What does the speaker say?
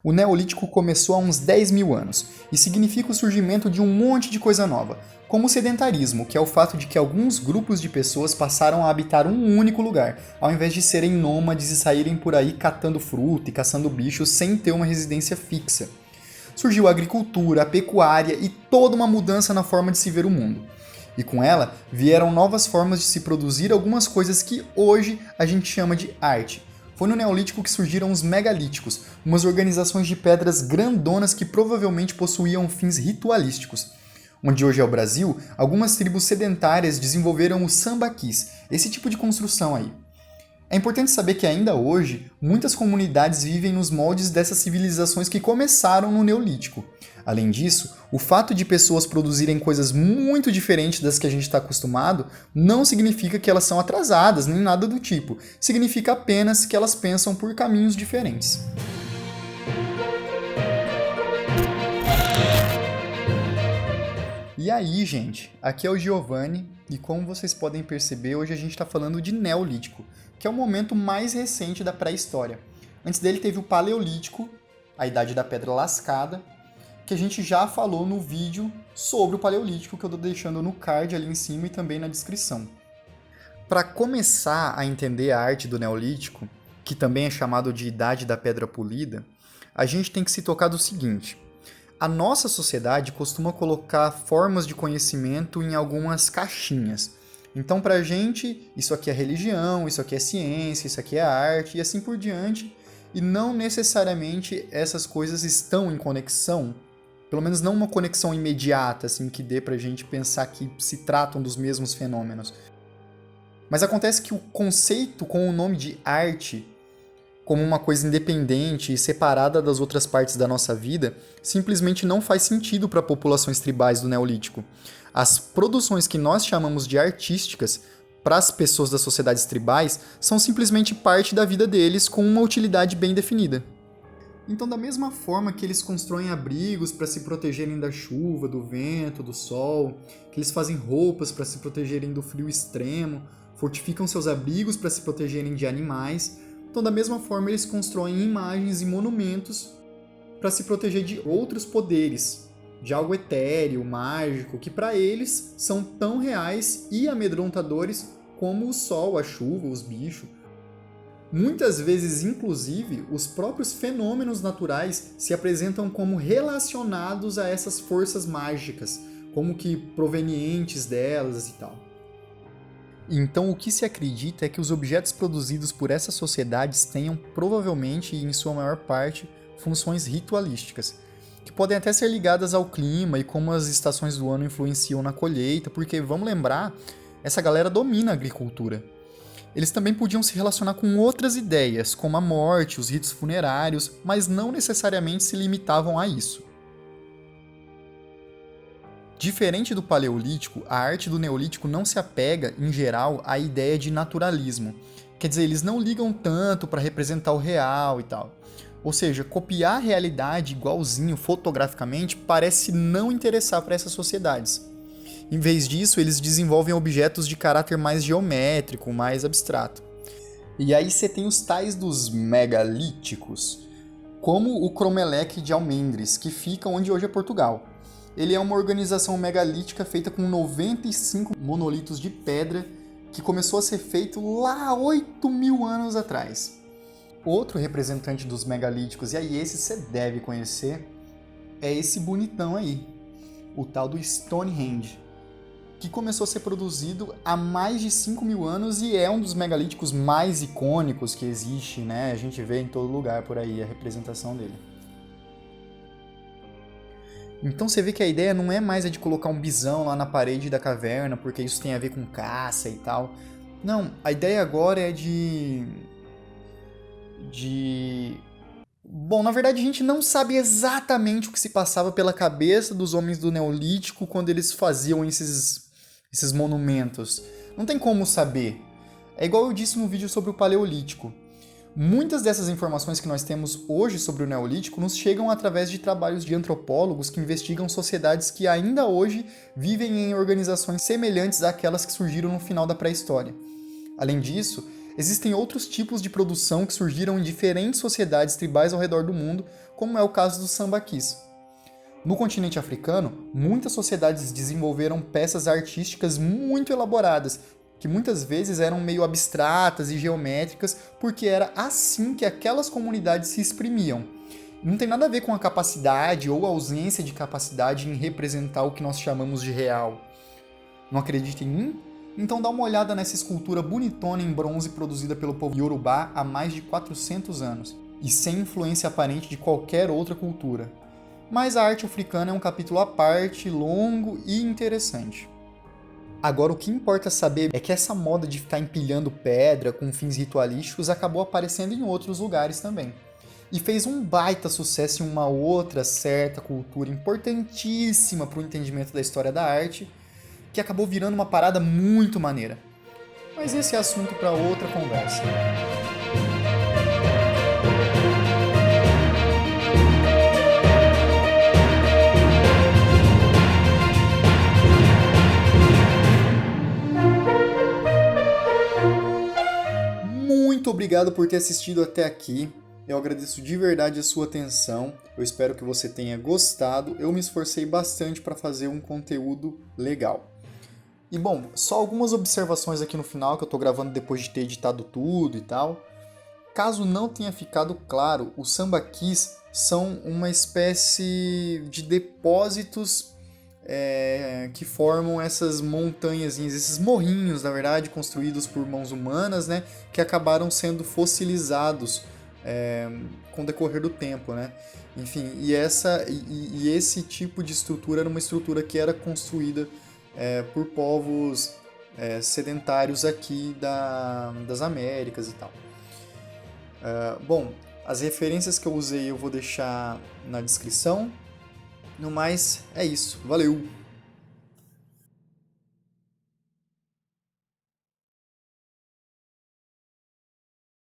O Neolítico começou há uns 10 mil anos e significa o surgimento de um monte de coisa nova, como o sedentarismo, que é o fato de que alguns grupos de pessoas passaram a habitar um único lugar, ao invés de serem nômades e saírem por aí catando fruta e caçando bichos sem ter uma residência fixa. Surgiu a agricultura, a pecuária e toda uma mudança na forma de se ver o mundo. E com ela vieram novas formas de se produzir algumas coisas que hoje a gente chama de arte. Foi no Neolítico que surgiram os megalíticos, umas organizações de pedras grandonas que provavelmente possuíam fins ritualísticos. Onde hoje é o Brasil, algumas tribos sedentárias desenvolveram os sambaquis, esse tipo de construção aí. É importante saber que ainda hoje, muitas comunidades vivem nos moldes dessas civilizações que começaram no Neolítico. Além disso, o fato de pessoas produzirem coisas muito diferentes das que a gente está acostumado não significa que elas são atrasadas, nem nada do tipo. Significa apenas que elas pensam por caminhos diferentes. E aí, gente, aqui é o Giovanni e como vocês podem perceber, hoje a gente está falando de Neolítico, que é o momento mais recente da pré-história. Antes dele teve o Paleolítico, a Idade da Pedra Lascada, que a gente já falou no vídeo sobre o Paleolítico, que eu estou deixando no card ali em cima e também na descrição. Para começar a entender a arte do Neolítico, que também é chamado de Idade da Pedra Polida, a gente tem que se tocar do seguinte: a nossa sociedade costuma colocar formas de conhecimento em algumas caixinhas. Então, pra gente, isso aqui é religião, isso aqui é ciência, isso aqui é arte e assim por diante. E não necessariamente essas coisas estão em conexão, pelo menos não uma conexão imediata, assim, que dê pra gente pensar que se tratam dos mesmos fenômenos. Mas acontece que o conceito com o nome de arte, como uma coisa independente e separada das outras partes da nossa vida, simplesmente não faz sentido para populações tribais do Neolítico. As produções que nós chamamos de artísticas, para as pessoas das sociedades tribais, são simplesmente parte da vida deles com uma utilidade bem definida. Então, da mesma forma que eles constroem abrigos para se protegerem da chuva, do vento, do sol, que eles fazem roupas para se protegerem do frio extremo, fortificam seus abrigos para se protegerem de animais, então, da mesma forma, eles constroem imagens e monumentos para se proteger de outros poderes, de algo etéreo, mágico, que para eles são tão reais e amedrontadores como o sol, a chuva, os bichos. Muitas vezes, inclusive, os próprios fenômenos naturais se apresentam como relacionados a essas forças mágicas, como que provenientes delas e tal. Então, o que se acredita é que os objetos produzidos por essas sociedades tenham provavelmente, e em sua maior parte, funções ritualísticas, que podem até ser ligadas ao clima e como as estações do ano influenciam na colheita, porque, vamos lembrar, essa galera domina a agricultura. Eles também podiam se relacionar com outras ideias, como a morte, os ritos funerários, mas não necessariamente se limitavam a isso. Diferente do Paleolítico, a arte do Neolítico não se apega, em geral, à ideia de naturalismo. Quer dizer, eles não ligam tanto para representar o real e tal. Ou seja, copiar a realidade igualzinho fotograficamente parece não interessar para essas sociedades. Em vez disso, eles desenvolvem objetos de caráter mais geométrico, mais abstrato. E aí você tem os tais dos megalíticos, como o Cromeleque de Almendres, que fica onde hoje é Portugal. Ele é uma organização megalítica feita com 95 monolitos de pedra que começou a ser feito lá 8 mil anos atrás. Outro representante dos megalíticos, e aí esse você deve conhecer, é esse bonitão aí, o tal do Stonehenge, que começou a ser produzido há mais de 5 mil anos e é um dos megalíticos mais icônicos que existe, né? A gente vê em todo lugar por aí a representação dele. Então você vê que a ideia não é mais a de colocar um bisão lá na parede da caverna, porque isso tem a ver com caça e tal. Não, a ideia agora é Bom, na verdade a gente não sabe exatamente o que se passava pela cabeça dos homens do Neolítico quando eles faziam esses monumentos. Não tem como saber. É igual eu disse no vídeo sobre o Paleolítico. Muitas dessas informações que nós temos hoje sobre o Neolítico nos chegam através de trabalhos de antropólogos que investigam sociedades que ainda hoje vivem em organizações semelhantes àquelas que surgiram no final da pré-história. Além disso, existem outros tipos de produção que surgiram em diferentes sociedades tribais ao redor do mundo, como é o caso do sambaquis. No continente africano, muitas sociedades desenvolveram peças artísticas muito elaboradas, que muitas vezes eram meio abstratas e geométricas, porque era assim que aquelas comunidades se exprimiam. Não tem nada a ver com a capacidade ou a ausência de capacidade em representar o que nós chamamos de real. Não acredita em mim? Então dá uma olhada nessa escultura bonitona em bronze produzida pelo povo Yorubá há mais de 400 anos, e sem influência aparente de qualquer outra cultura. Mas a arte africana é um capítulo à parte, longo e interessante. Agora o que importa saber é que essa moda de ficar empilhando pedra com fins ritualísticos acabou aparecendo em outros lugares também. E fez um baita sucesso em uma outra certa cultura importantíssima para o entendimento da história da arte, que acabou virando uma parada muito maneira. Mas esse é assunto para outra conversa. Muito obrigado por ter assistido até aqui. Eu agradeço de verdade a sua atenção. Eu espero que você tenha gostado. Eu me esforcei bastante para fazer um conteúdo legal. E bom, só algumas observações aqui no final, que eu estou gravando depois de ter editado tudo e tal. Caso não tenha ficado claro, os sambaquis são uma espécie de depósitos que formam essas montanhazinhas, esses morrinhos, na verdade, construídos por mãos humanas, né, que acabaram sendo fossilizados com o decorrer do tempo, né? Enfim, e esse tipo de estrutura era uma estrutura que era construída por povos sedentários aqui das Américas e tal. Bom, as referências que eu usei eu vou deixar na descrição. No mais, é isso. Valeu!